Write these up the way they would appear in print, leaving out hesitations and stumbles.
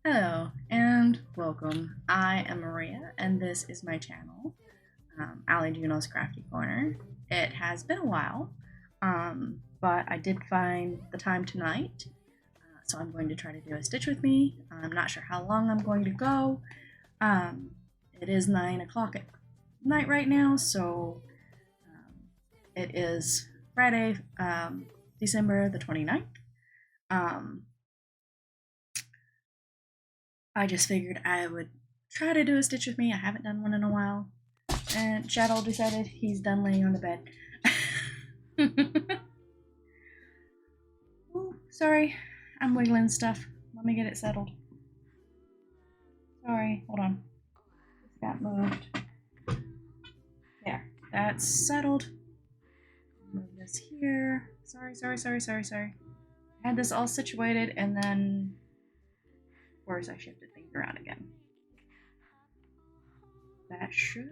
Hello and welcome. I am Maria and this is my channel, Allie Juno's Crafty Corner. It has been a while, but I did find the time tonight, so I'm going to try to do a stitch with me. I'm not sure how long I'm going to go. It is 9 o'clock at night right now, so it is Friday, December the 29th. I just figured I would try to do a stitch with me. I haven't done one in a while. And Shadow decided he's done laying on the bed. Ooh, sorry, I'm wiggling stuff. Let me get it settled. Sorry, hold on. It's got moved. There, that's settled. Move this here. Sorry. I had this all situated and then, of course, I shifted things around again. That should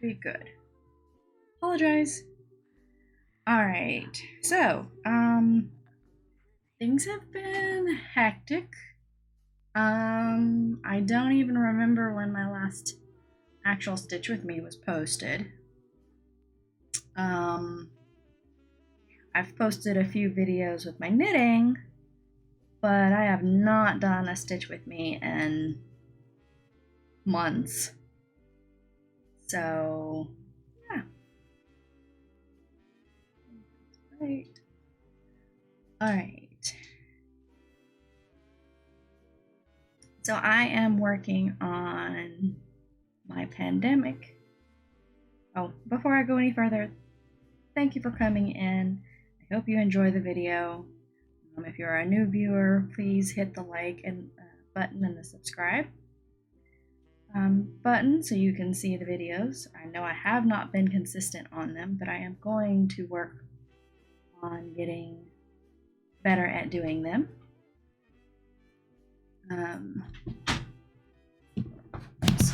be good. Apologize. Alright, so, things have been hectic. I don't even remember when my last actual stitch with me was posted. I've posted a few videos with my knitting, but I have not done a stitch with me in months. So, yeah. Right. Alright. So I am working on my pandemic. Oh, before I go any further, thank you for coming in. I hope you enjoy the video. If you're a new viewer, please hit the like and button and the subscribe button so you can see the videos. I know I have not been consistent on them, but I am going to work on getting better at doing them. Oops.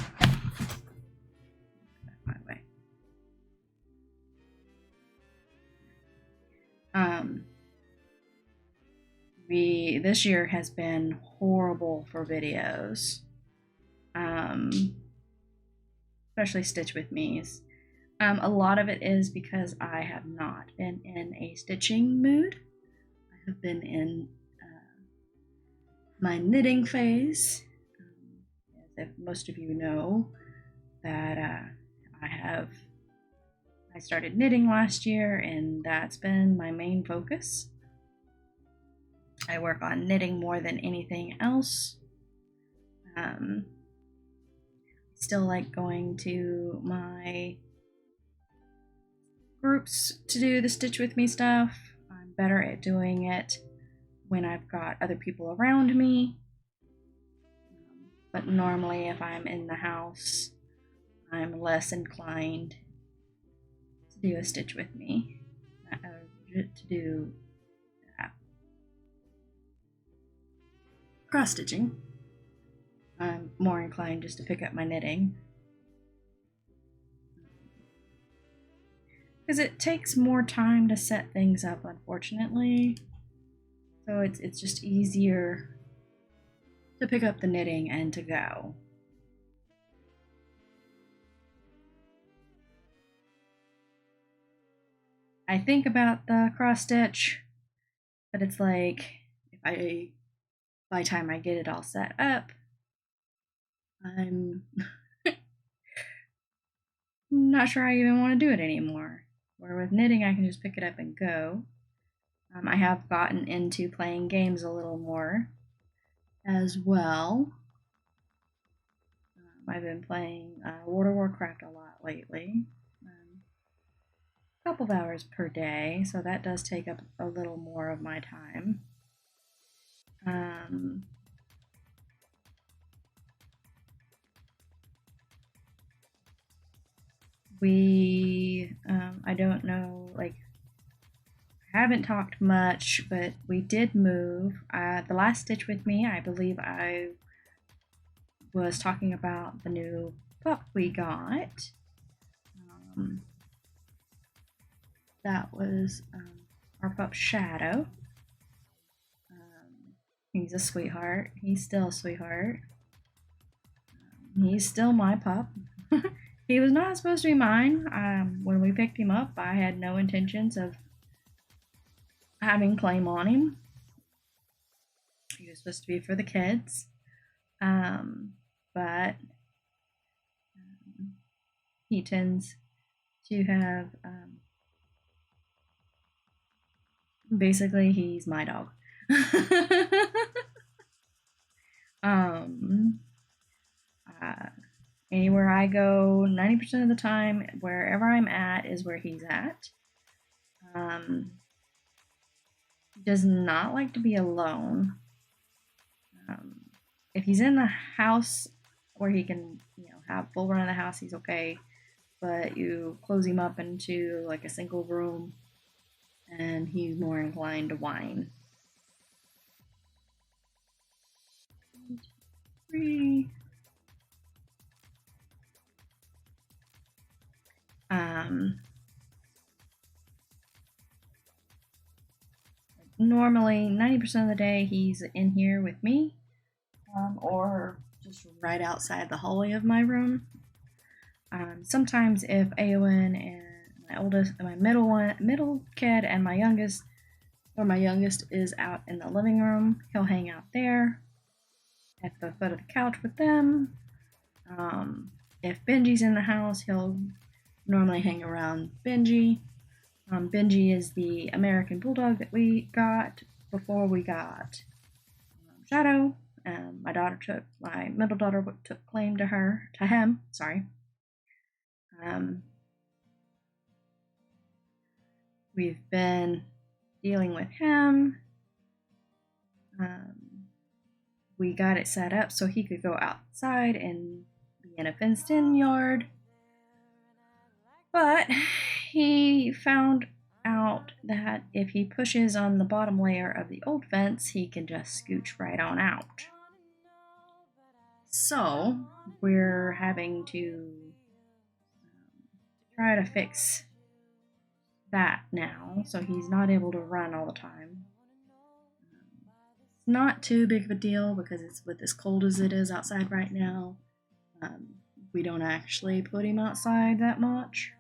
My way. This year has been horrible for videos, especially Stitch with Me's. A lot of it is because I have not been in a stitching mood. I have been in my knitting phase. As if most of you know that I started knitting last year, and that's been my main focus. I work on knitting more than anything else. Still like going to my groups to do the Stitch With Me stuff. I'm better at doing it when I've got other people around me. But normally if I'm in the house, I'm less inclined to do a Stitch With Me. To do cross stitching. I'm more inclined just to pick up my knitting. Because it takes more time to set things up, unfortunately. So it's just easier to pick up the knitting and to go. I think about the cross stitch, but it's like by the time I get it all set up, I'm not sure I even want to do it anymore. Where with knitting, I can just pick it up and go. I have gotten into playing games a little more as well. I've been playing World of Warcraft a lot lately. A couple of hours per day, so that does take up a little more of my time. I don't know, like, I haven't talked much, but we did move. The last Stitch With Me, I believe I was talking about the new pup we got. That was our pup Shadow. He's a sweetheart. He's still a sweetheart. He's still my pup. He was not supposed to be mine. When we picked him up, I had no intentions of having claim on him. He was supposed to be for the kids. But he tends to have, basically, he's my dog. um, Anywhere I go, 90% of the time, wherever I'm at is where he's at. Does not like to be alone. If he's in the house where he can, have full run of the house, he's okay. But you close him up into like a single room, and he's more inclined to whine. 3. Normally, 90% of the day, he's in here with me, or just right outside the hallway of my room. Sometimes if Aowen and my middle kid, and my youngest is out in the living room, he'll hang out there at the foot of the couch with them. If Benji's in the house, he'll normally hang around Benji. Benji is the American Bulldog that we got before we got Shadow. My middle daughter took claim to him. Sorry. We've been dealing with him. We got it set up so he could go outside and be in a fenced-in yard. But he found out that if he pushes on the bottom layer of the old fence, he can just scooch right on out. So we're having to try to fix that now, so he's not able to run all the time. It's not too big of a deal because it's with as cold as it is outside right now. We don't actually put him outside that much.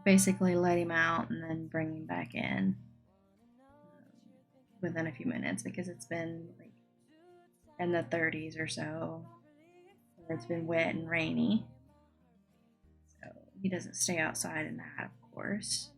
Basically let him out and then bring him back in within a few minutes, because it's been like in the 30s or so, or it's been wet and rainy, so he doesn't stay outside in that, of course.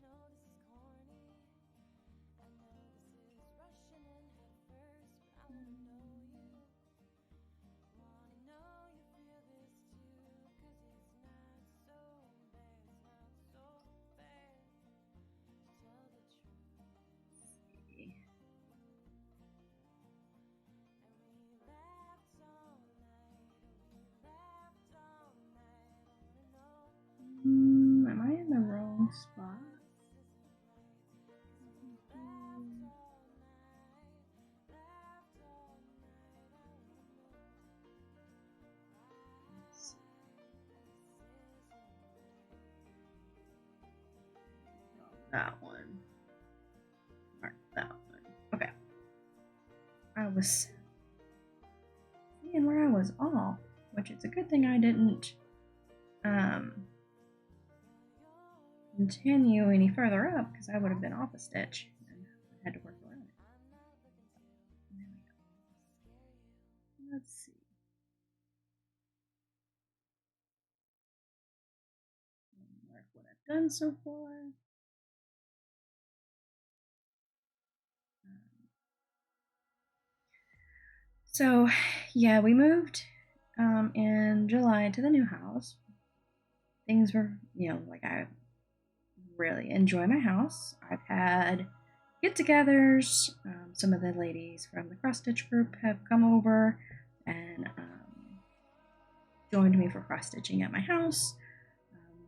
Am I in the wrong spot? That one. Mark that one. Okay. I was seeing where I was off, which is a good thing I didn't continue any further up, because I would have been off a stitch and I had to work around it. There we go. Let's see. Mark what I've done so far. So, yeah, we moved in July to the new house. Things were, like, I really enjoy my house. I've had get-togethers. Some of the ladies from the cross-stitch group have come over and joined me for cross-stitching at my house,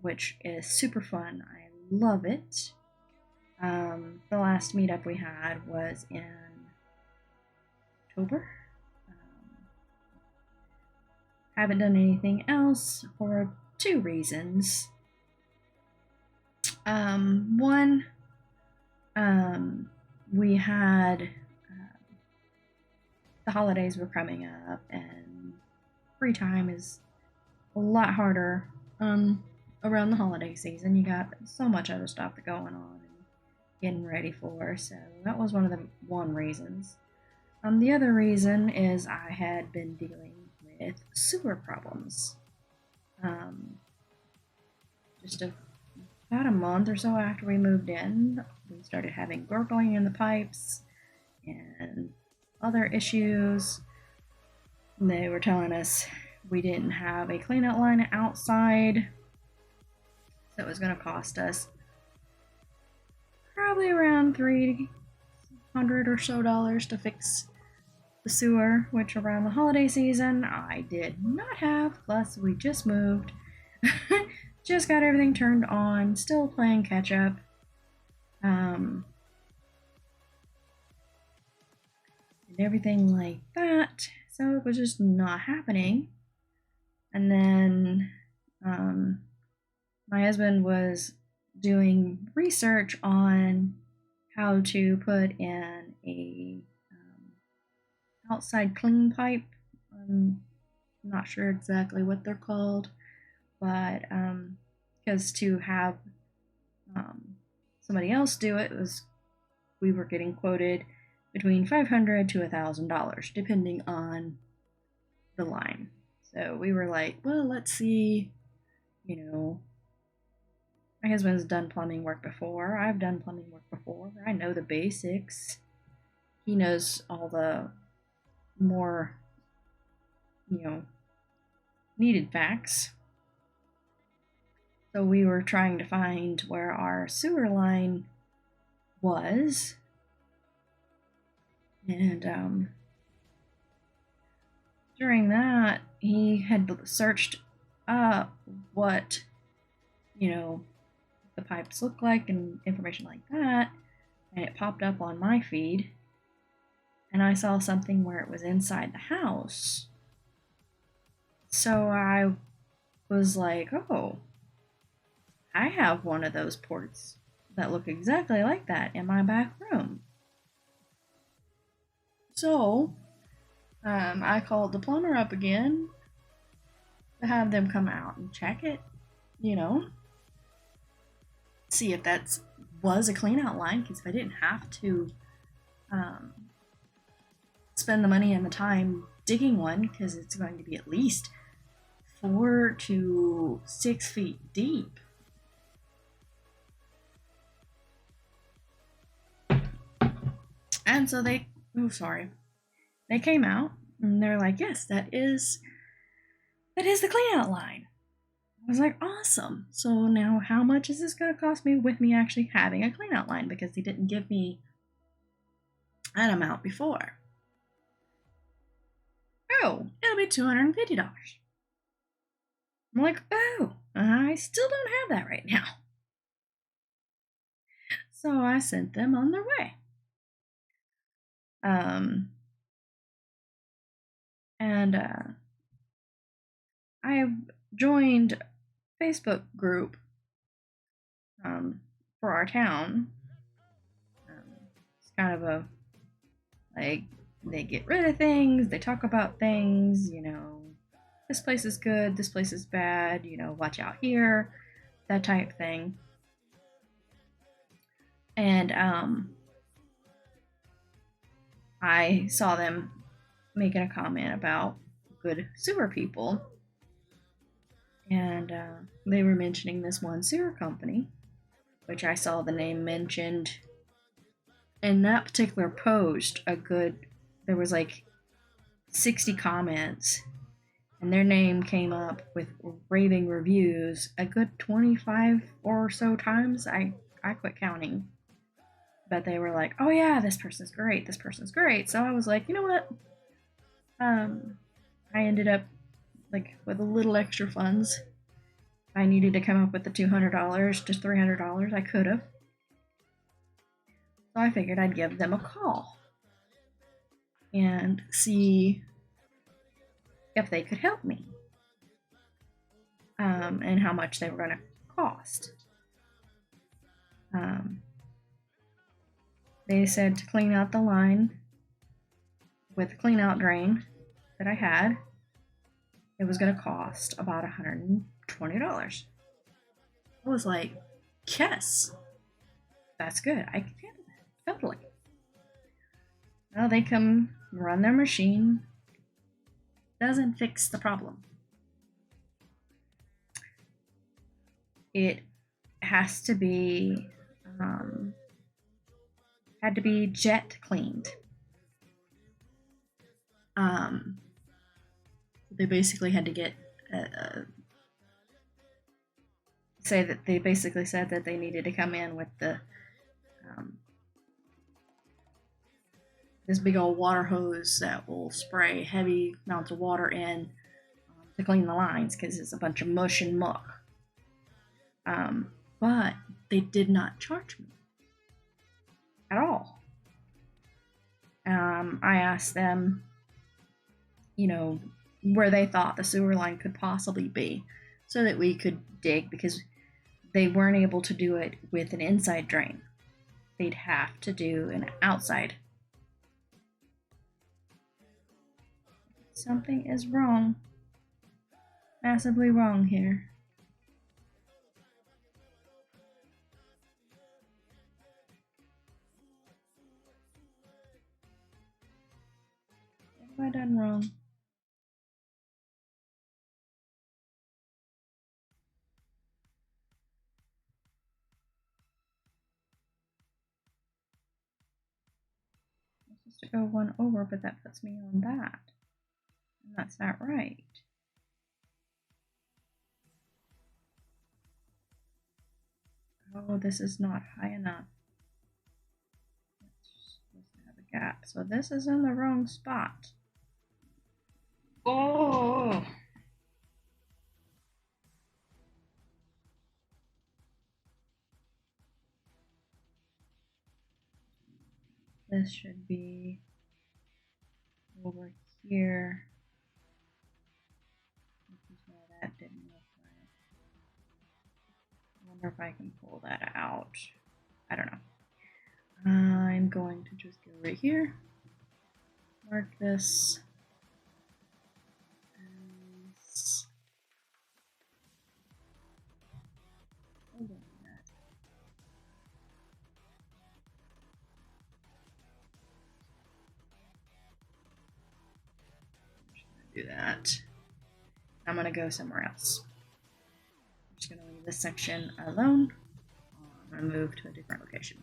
which is super fun. I love it. The last meetup we had was in October. haven't done anything else for two reasons. One, we had the holidays were coming up, and free time is a lot harder around the holiday season. You got so much other stuff going on and getting ready for, so that was one of the reasons. The other reason is I had been dealing with sewer problems. Just about a month or so after we moved in, we started having gurgling in the pipes and other issues. They were telling us we didn't have a cleanout line outside, so it was going to cost us probably around $300 or so to fix the sewer, which around the holiday season I did not have. Plus, we just moved, just got everything turned on, still playing catch up. And everything like that. So it was just not happening. And then my husband was doing research on how to put in a outside clean pipe. I'm not sure exactly what they're called, but because to have somebody else do it was, we were getting quoted between $500 to $1,000 depending on the line. So we were like, well, let's see, my husband's done plumbing work before. I've done plumbing work before. I know the basics. He knows all the more, needed facts. So we were trying to find where our sewer line was. And during that, he had searched up what, the pipes look like and information like that, and it popped up on my feed, and I saw something where it was inside the house. So I was like, oh, I have one of those ports that look exactly like that in my back room. So I called the plumber up again to have them come out and check it, see if that was a clean out line, because if I didn't have to spend the money and the time digging one, because it's going to be at least 4 to 6 feet deep. And so they came out and they're like, yes, that is the clean out line. I was like, awesome. So now how much is this going to cost me with me actually having a clean out line? Because they didn't give me an amount before. Oh, it'll be $250. I'm like, oh, I still don't have that right now. So I sent them on their way. I joined a Facebook group for our town. It's kind of a, like, they get rid of things, they talk about things, this place is good, this place is bad, watch out here, that type thing. And I saw them making a comment about good sewer people, and they were mentioning this one sewer company, which I saw the name mentioned in that particular post. There was like 60 comments, and their name came up with raving reviews a good 25 or so times. I quit counting. But they were like, oh yeah, this person's great, this person's great. So I was like, you know what? I ended up with a little extra funds. If I needed to come up with the $200 to $300, I could have. So I figured I'd give them a call and see if they could help me. and how much they were going to cost. They said to clean out the line with the clean out drain that I had, it was going to cost about $120. I was like, yes, that's good. I can handle that. Totally. Well, they come run their machine. Doesn't fix the problem. It has to be had to be jet cleaned. They basically had to get say that they basically said that they needed to come in with the this big old water hose that will spray heavy amounts of water in to clean the lines because it's a bunch of mush and muck. But they did not charge me at all. I asked them, where they thought the sewer line could possibly be so that we could dig, because they weren't able to do it with an inside drain. They'd have to do an outside. Something is wrong. Massively wrong here. What have I done wrong? I'm supposed to go one over, but that puts me on that. And that's not right. Oh, this is not high enough. It's supposed to have a gap. So this is in the wrong spot. Oh! This should be over here. Which is why that didn't look right. I wonder if I can pull that out. I don't know. I'm going to just go right here. Mark this as do that. I'm gonna go somewhere else. I'm just gonna leave this section alone. I'm gonna move to a different location.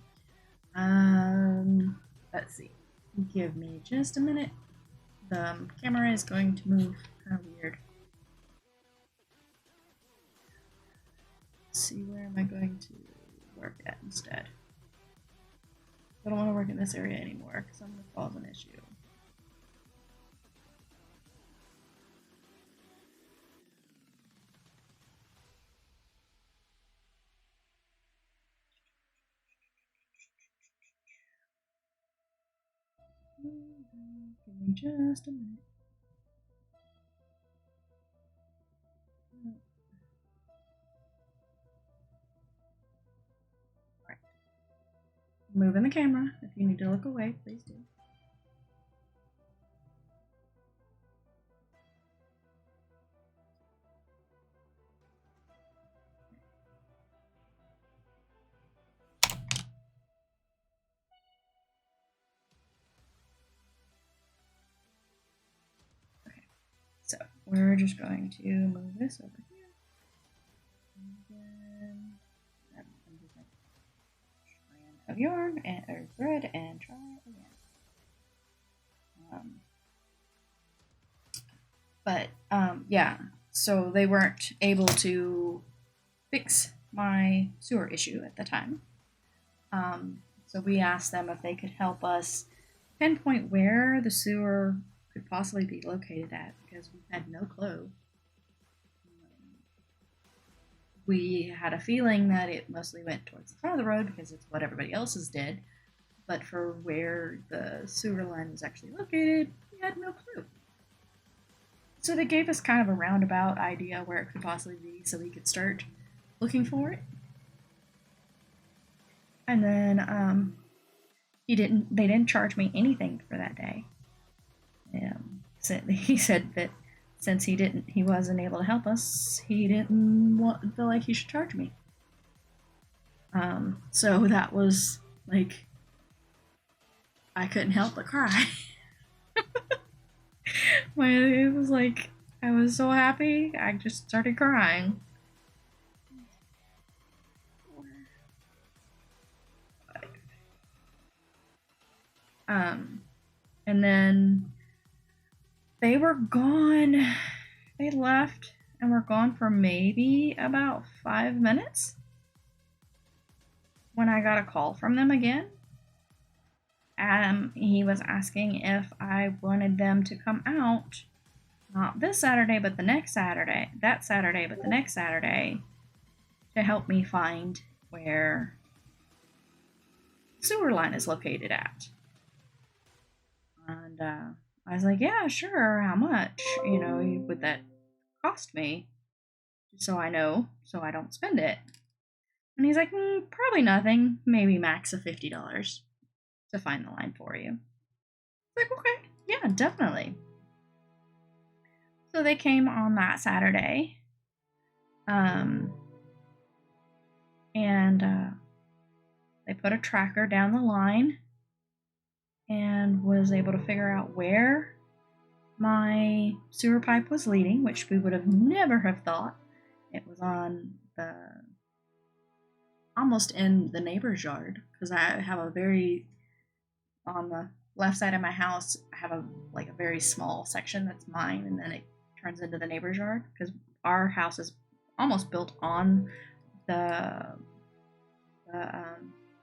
Let's see. Give me just a minute. The camera is going to move kind of weird. Let's see, where am I going to work at instead? I don't want to work in this area anymore because I'm going to cause an issue. Give me just a minute. Alright. Moving the camera. If you need to look away, please do. So we're just going to move this over here. And then grab a strand of yarn or thread and try again. Yeah, so they weren't able to fix my sewer issue at the time. So we asked them if they could help us pinpoint where the sewer could possibly be located at, because we had no clue. We had a feeling that it mostly went towards the front of the road because it's what everybody else's did, but for where the sewer line was actually located, we had no clue. So they gave us kind of a roundabout idea where it could possibly be so we could start looking for it. And then they didn't charge me anything for that day. He said that since he wasn't able to help us, he didn't feel like he should charge me. So that was like, I couldn't help but cry. It was like, I was so happy, I just started crying. And then they were gone. They left and were gone for maybe about 5 minutes when I got a call from them again. He was asking if I wanted them to come out, not this Saturday, but the next Saturday, that Saturday, but the next Saturday, to help me find where the sewer line is located at. And I was like, yeah, sure, how much, would that cost me? So I know, so I don't spend it. And he's like, probably nothing, maybe max of $50 to find the line for you. Like, okay, yeah, definitely. So they came on that Saturday, and they put a tracker down the line and was able to figure out where my sewer pipe was leading, which we would have never have thought. It was on almost in the neighbor's yard, because I have on the left side of my house, I have a very small section that's mine, and then it turns into the neighbor's yard, because our house is almost built on the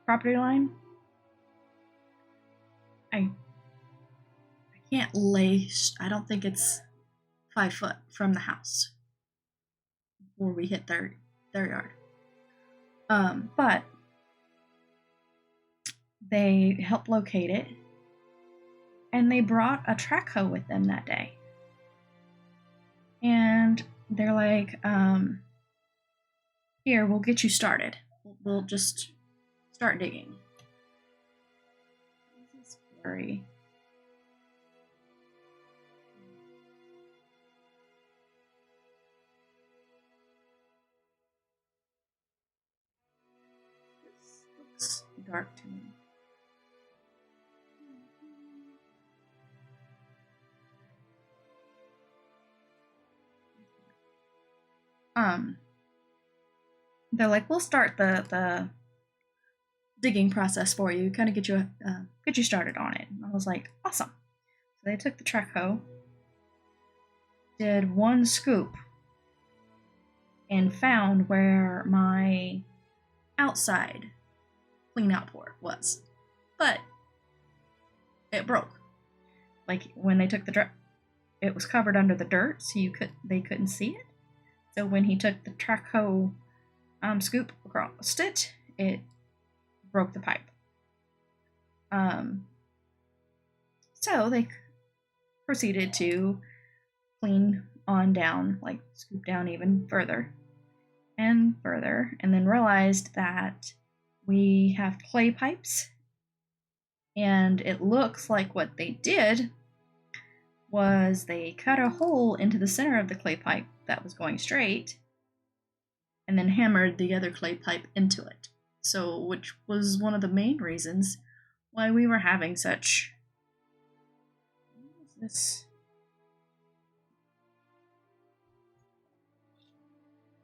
property line. I can't I don't think it's 5 foot from the house before we hit their yard. But they helped locate it, and they brought a track hoe with them that day. And they're like, here, we'll get you started. We'll just start digging. This is blurry. This looks dark to me. They're like, we'll start the digging process for you, kind of get you started on it. And I was like, awesome. So they took the track hoe, did one scoop, and found where my outside clean out port was. But it broke. Like, when they took it was covered under the dirt, so they couldn't see it. So when he took the track hoe scoop across it broke the pipe. So they proceeded to clean on down, like scoop down even further and further, and then realized that we have clay pipes, and it looks like what they did was they cut a hole into the center of the clay pipe that was going straight, and then hammered the other clay pipe into it. So, which was one of the main reasons why we were having such... What is this?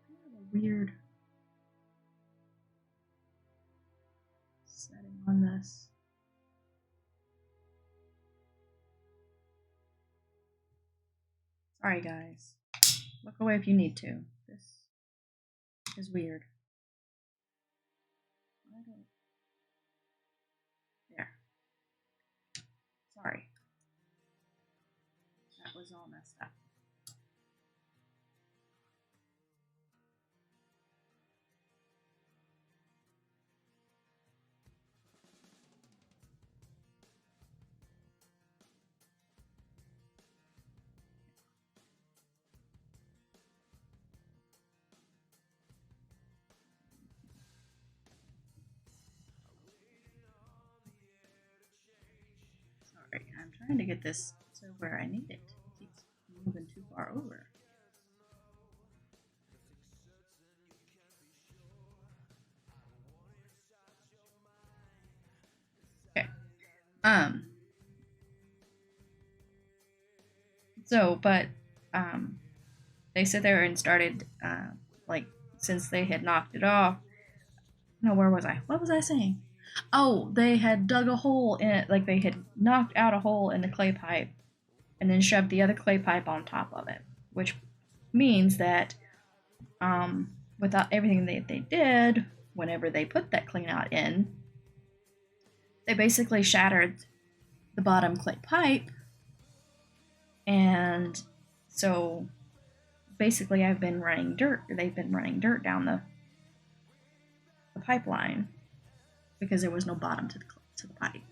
Kind of a weird setting on this. Sorry, guys. Look away if you need to. This is weird. There. Sorry. That was all messed up. Sorry, I'm trying to get this to where I need it. It keeps moving too far over. Okay. But they sit there and started, like, since they had knocked it off. No, where was I? What was I saying? Oh, they had dug a hole in it, like they had knocked out a hole in the clay pipe and then shoved the other clay pipe on top of it, which means that without everything they did, whenever they put that clean out in, they basically shattered the bottom clay pipe. And so basically they've been running dirt down the pipeline because there was no bottom to the pipe.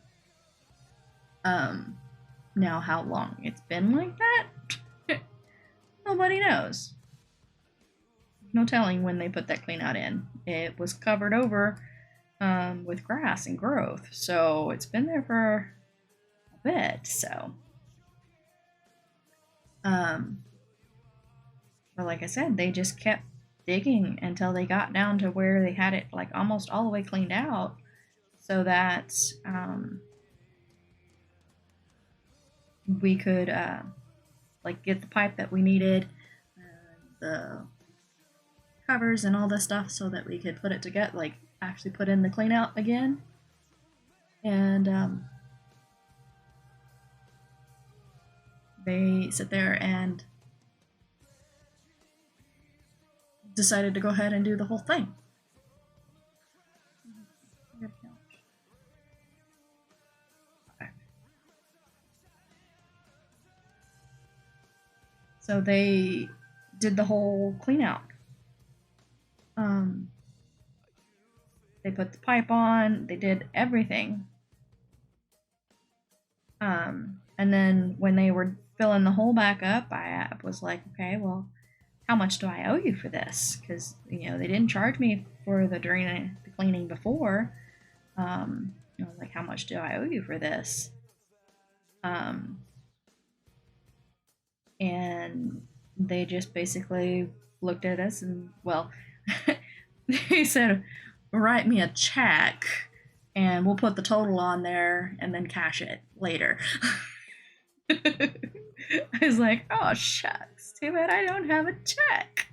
Now how long it's been like that, nobody knows. No telling when they put that clean out in. It was covered over with grass and growth, so it's been there for a bit. So, but like I said, they just kept digging until they got down to where they had it like almost all the way cleaned out, so that we could like get the pipe that we needed, the covers and all this stuff, so that we could put it together, like actually put in the clean out again. And they sit there and decided to go ahead and do the whole thing. Okay. So they did the whole clean out. They put the pipe on, they did everything. And then when they were filling the hole back up, I was like, okay, well, how much do I owe you for this? Because, you know, they didn't charge me for the cleaning before. I was like, how much do I owe you for this? And they just basically looked at us and, well, they said, write me a check and we'll put the total on there and then cash it later. I was like, oh, shucks, too bad I don't have a check.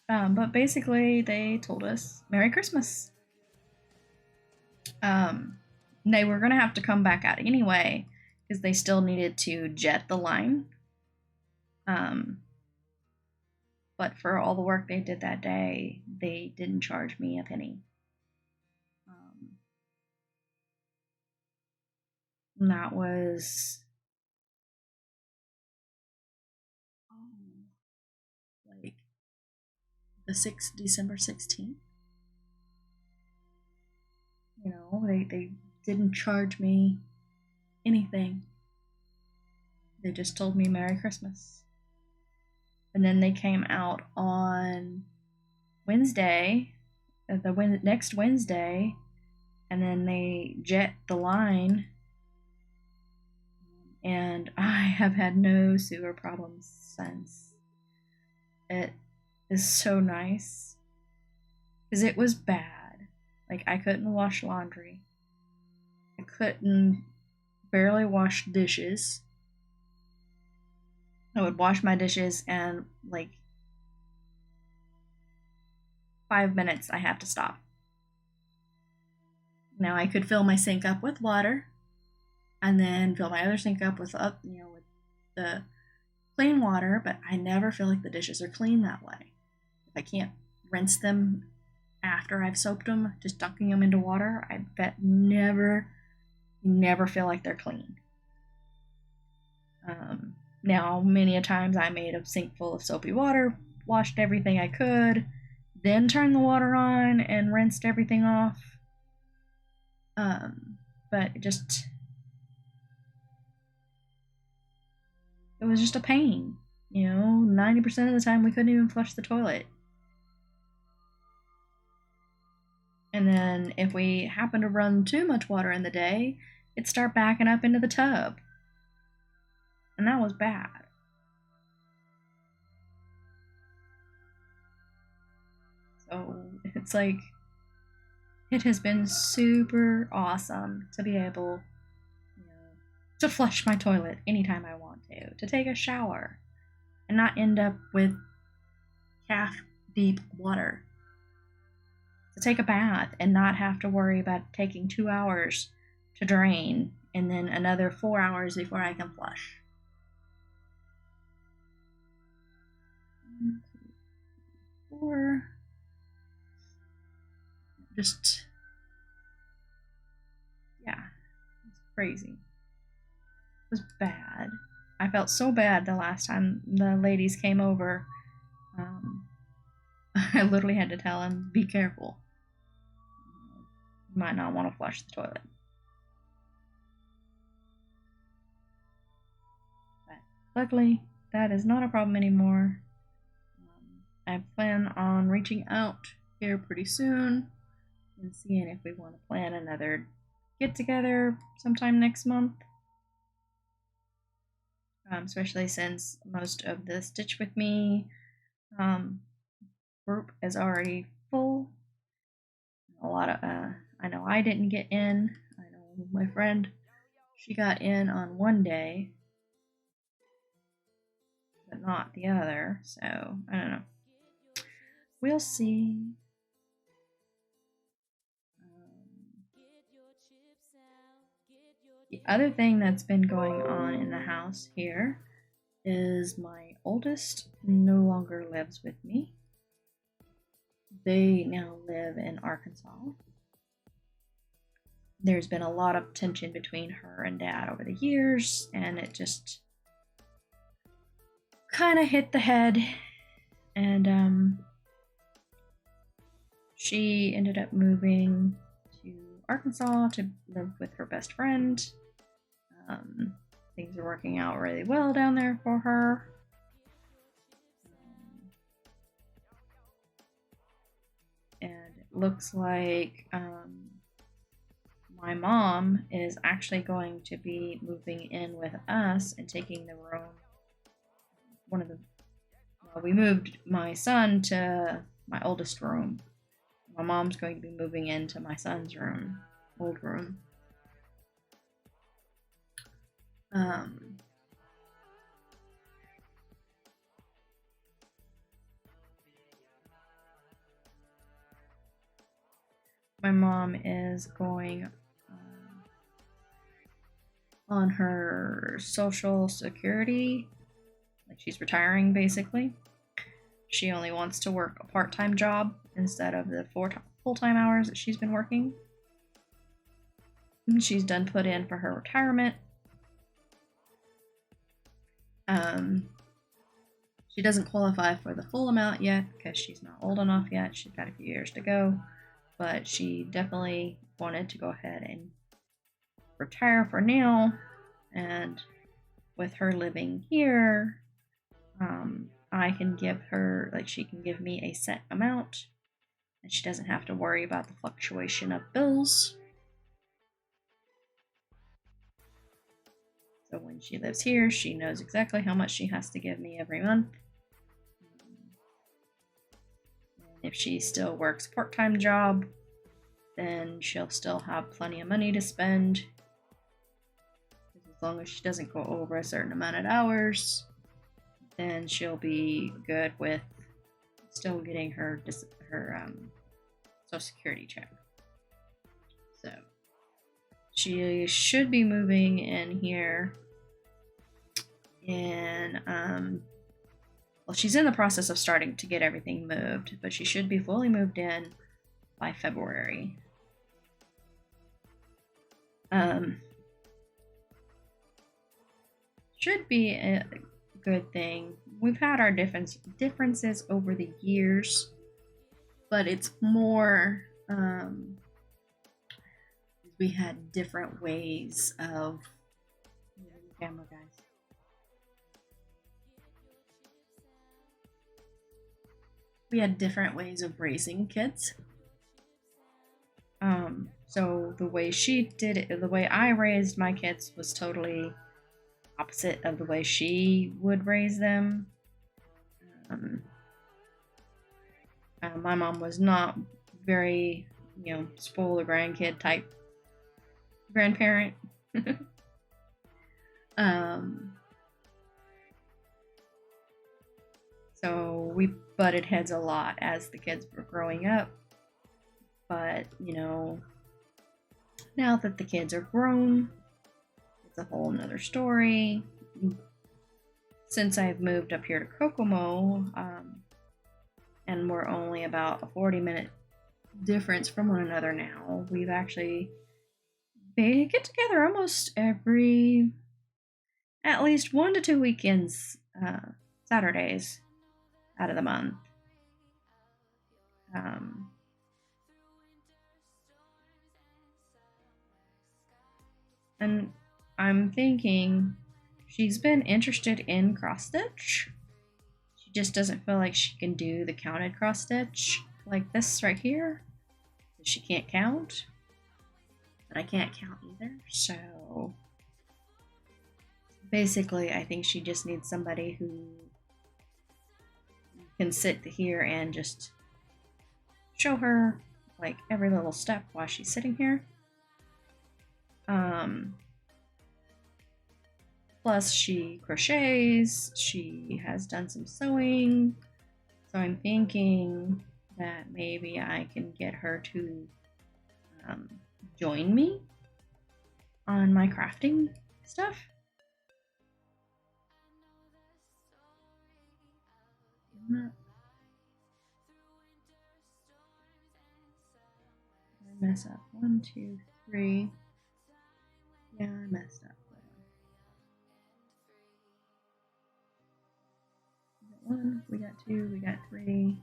But basically, they told us Merry Christmas. They were going to have to come back out anyway because they still needed to jet the line. But for all the work they did that day, they didn't charge me a penny. And that was like December 16th. You know, they didn't charge me anything. They just told me Merry Christmas. And then they came out on Wednesday, next Wednesday, and then they jet the line. And I have had no sewer problems since. It is so nice. Because it was bad. Like, I couldn't wash laundry. I couldn't barely wash dishes. I would wash my dishes and, like, 5 minutes I had to stop. Now I could fill my sink up with water and then fill my other sink up with with the clean water, but I never feel like the dishes are clean that way. If I can't rinse them after I've soaped them, just dunking them into water, I bet never feel like they're clean. Now, many a times I made a sink full of soapy water, washed everything I could, then turned the water on and rinsed everything off. But it was just a pain. 90% of the time we couldn't even flush the toilet. And then if we happened to run too much water in the day, it'd start backing up into the tub. And that was bad. So it's like, it has been super awesome to be able, to flush my toilet anytime I want to take a shower, and not end up with calf deep water, to take a bath and not have to worry about taking 2 hours to drain and then another 4 hours before I can flush. 1, 2, 3, 4. Just, yeah, it's crazy. It was bad. I felt so bad the last time the ladies came over. I literally had to tell them, be careful. You might not want to flush the toilet. But luckily, that is not a problem anymore. I plan on reaching out here pretty soon and seeing if we want to plan another get-together sometime next month. Especially since most of the Stitch With Me group is already full. A lot of, I know I didn't get in. I know my friend, she got in on one day, but not the other, so I don't know. We'll see. The other thing that's been going on in the house here is my oldest no longer lives with me. They now live in Arkansas. There's been a lot of tension between her and Dad over the years, and it just kind of hit the head, and she ended up moving to Arkansas to live with her best friend. Things are working out really well down there for her. And it looks like my mom is actually going to be moving in with us and taking the room. We moved my son to my oldest room. My mom's going to be moving into my son's room, old room. My mom is going on her Social Security, like she's retiring basically. She only wants to work a part-time job instead of the full-time hours that she's been working. She's done put in for her retirement. She doesn't qualify for the full amount yet because she's not old enough yet. She's got a few years to go, but she definitely wanted to go ahead and retire for now. And with her living here, I can give her, like, she can give me a set amount, and she doesn't have to worry about the fluctuation of bills. So when she lives here, she knows exactly how much she has to give me every month. And if she still works a part-time job, then she'll still have plenty of money to spend. As long as she doesn't go over a certain amount of hours, then she'll be good with still getting her Social Security check. So she should be moving in here in well, she's in the process of starting to get everything moved, but she should be fully moved in by February. Should be a good thing. We've had our differences over the years, but it's more we had different ways of camera guys. We had different ways of raising kids. So the way she did it, the way I raised my kids was totally opposite of the way she would raise them. My mom was not very, spoil the grandkid type grandparent. So we butted heads a lot as the kids were growing up. But, now that the kids are grown, it's a whole nother story. Since I've moved up here to Kokomo, and we're only about a 40-minute difference from one another now, we've actually get together almost every, at least 1 to 2 weekends, Saturdays out of the month. And I'm thinking she's been interested in cross stitch. She just doesn't feel like she can do the counted cross stitch like this right here. She can't count, but I can't count either. So basically, I think she just needs somebody who can sit here and just show her like every little step while she's sitting here. Plus she crochets, she has done some sewing, so I'm thinking that maybe I can get her to join me on my crafting stuff. I mess up. 1, 2, 3. Yeah, I messed up. We got 1, we got 2, we got 3.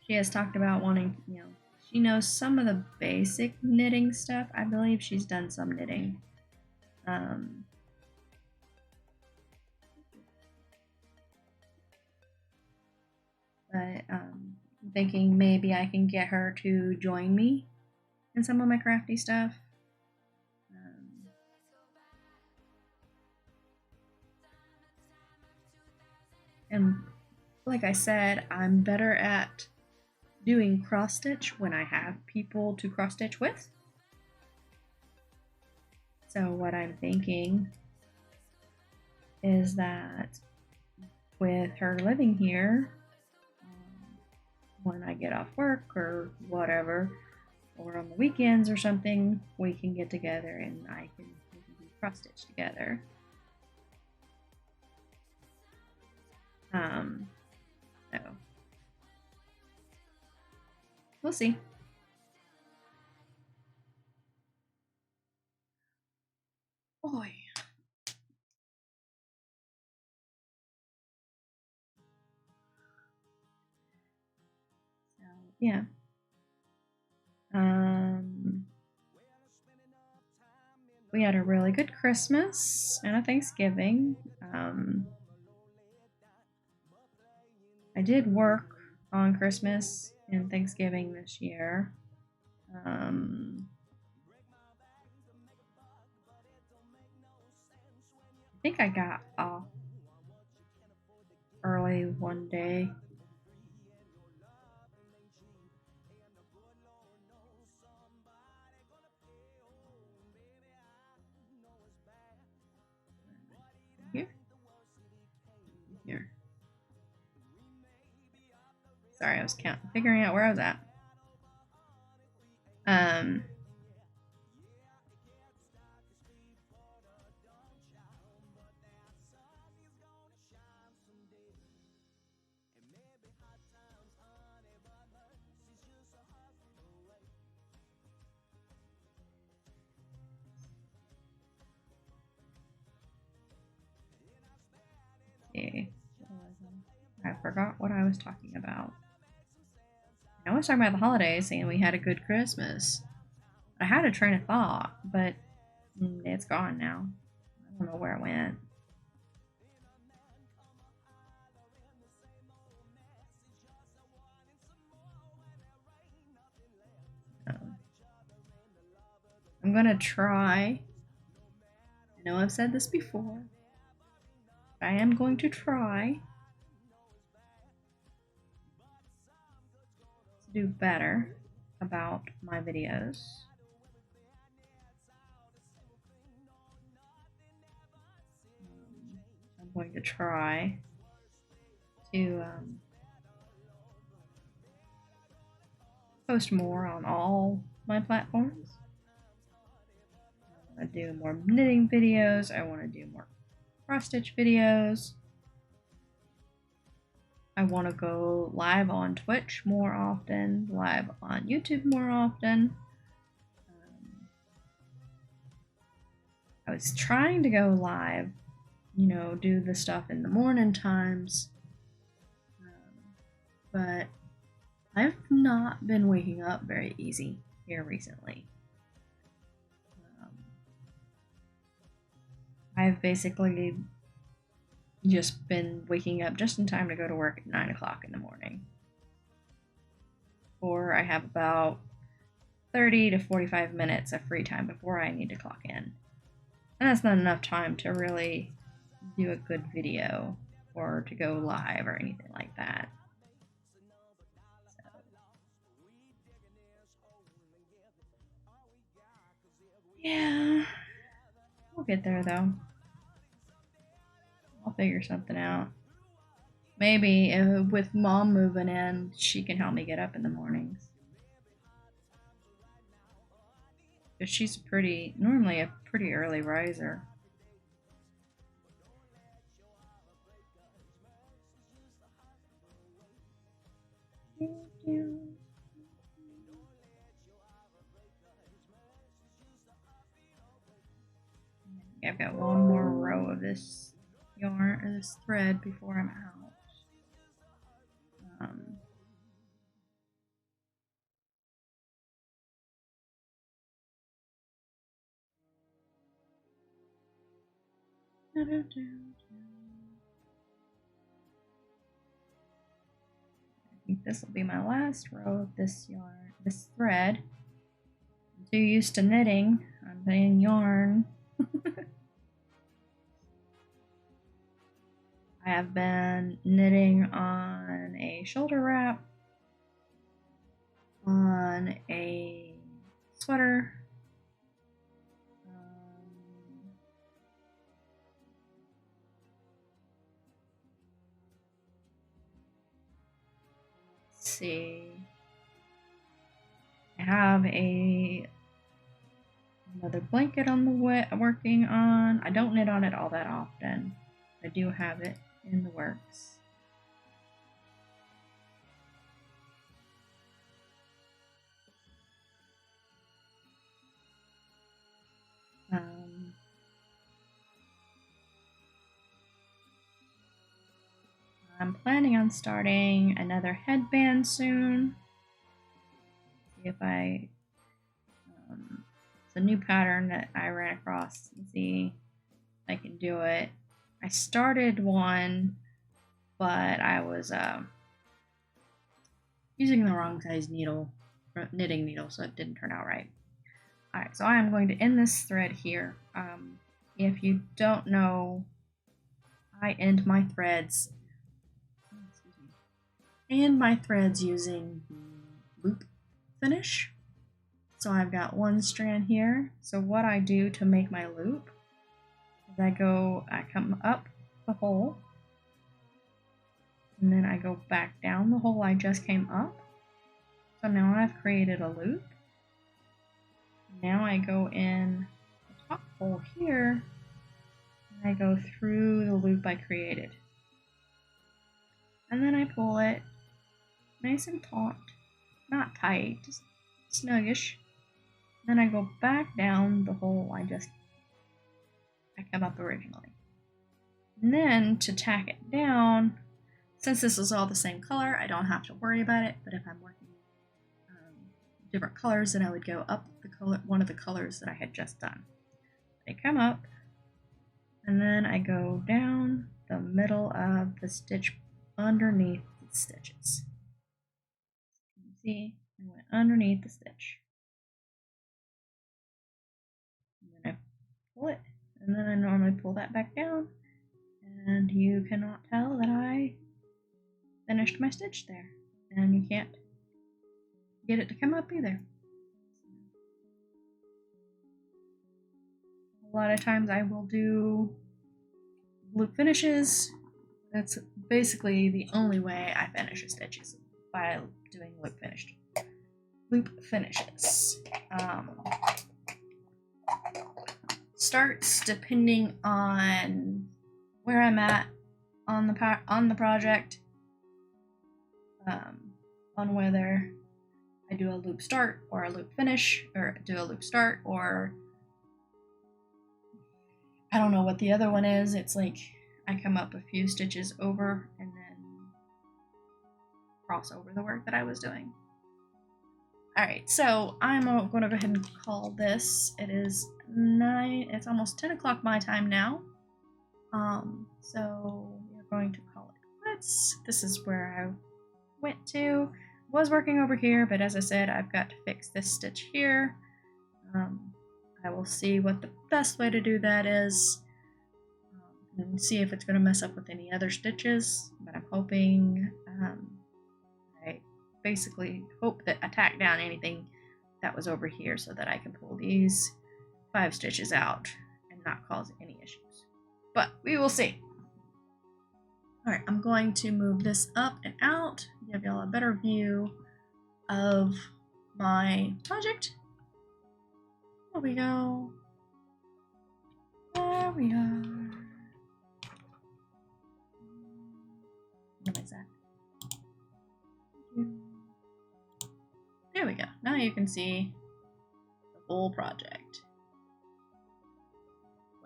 She has talked about wanting, she knows some of the basic knitting stuff. I believe she's done some knitting. But I'm thinking maybe I can get her to join me in some of my crafty stuff. And like I said, I'm better at doing cross stitch when I have people to cross stitch with. So what I'm thinking is that with her living here, when I get off work or whatever, or on the weekends or something, we can get together and we can do cross stitch together. So we'll see. Boy. So yeah. We had a really good Christmas and a Thanksgiving. I did work on Christmas and Thanksgiving this year. I think I got off early one day. Here. Sorry, I was figuring out where I was at. Okay. I forgot what I was talking about. I was talking about the holidays, saying we had a good Christmas. I had a train of thought, but it's gone now. I don't know where it went. I'm gonna try. I know I've said this before, but I am going to try to do better about my videos. I'm going to try to post more on all my platforms. I want to do more knitting videos. I want to do more cross stitch videos. I want to go live on Twitch more often, live on YouTube more often. I was trying to go live, you know, do the stuff in the morning times, but I've not been waking up very easy here recently. I've basically just been waking up just in time to go to work at 9 o'clock in the morning. Or I have about 30 to 45 minutes of free time before I need to clock in. And that's not enough time to really do a good video or to go live or anything like that. So. Yeah, we'll get there though. I'll figure something out. Maybe with Mom moving in, she can help me get up in the mornings. Because she's normally a pretty early riser. I've got one more row of this yarn or this thread before I'm out. I think this will be my last row of this thread. I'm too used to knitting. I'm putting yarn. I have been knitting on a shoulder wrap, on a sweater, let's see. I have another blanket on the working on. I don't knit on it all that often. I do have it in the works. I'm planning on starting another headband soon. See if it's a new pattern that I ran across and see if I can do it. I started one, but I was using the wrong size knitting needle, so it didn't turn out right. Alright, so I am going to end this thread here. If you don't know, I end my threads using the loop finish. So I've got one strand here. So what I do to make my loop is I come up the hole, and then I go back down the hole I just came up. So now I've created a loop. Now I go in the top hole here, and I go through the loop I created. And then I pull it nice and taut, not tight, just snuggish. Then I go back down the hole I came up originally. And then to tack it down, since this is all the same color, I don't have to worry about it, but if I'm working different colors, and I would go up the color, one of the colors that I had just done. I come up, and then I go down the middle of the stitch underneath the stitches. You can see I went underneath the stitch. And then I pull it, and then I normally pull that back down, and you cannot tell that I finished my stitch there, and you can't get it to come up either. A lot of times I will do loop finishes. That's basically the only way I finish a stitch is by doing loop finishes. Starts depending on where I'm at on the project, on whether I do a loop start or a loop finish, or do a loop start, or I don't know what the other one is. It's like I come up a few stitches over and then cross over the work that I was doing. Alright, so I'm going to go ahead and call this. It is 9, it's almost 10 o'clock my time now. So we're going to call it quits. This is where I went to. Was working over here, but as I said, I've got to fix this stitch here. I will see what the best way to do that is, and see if it's going to mess up with any other stitches, but I'm hoping, I basically hope that I tack down anything that was over here so that I can pull these 5 stitches out and not cause any issues. But we will see. Alright, I'm going to move this up and out, give y'all a better view of my project. There we go. There we are. What is that? There we go. Now you can see the whole project.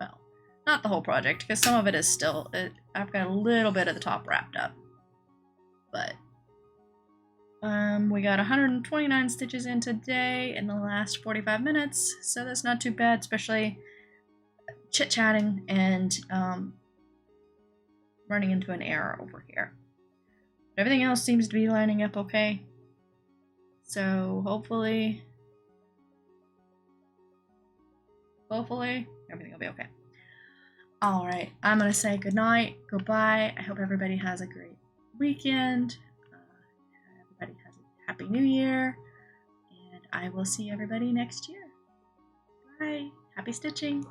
Well, not the whole project, because some of it is still, I've got a little bit of the top wrapped up. But we got 129 stitches in today in the last 45 minutes, so that's not too bad, especially chit-chatting and running into an error over here. But everything else seems to be lining up okay. So hopefully everything will be okay. Alright, I'm going to say goodnight, goodbye. I hope everybody has a great weekend. Everybody has a happy new year. And I will see everybody next year. Bye. Happy stitching.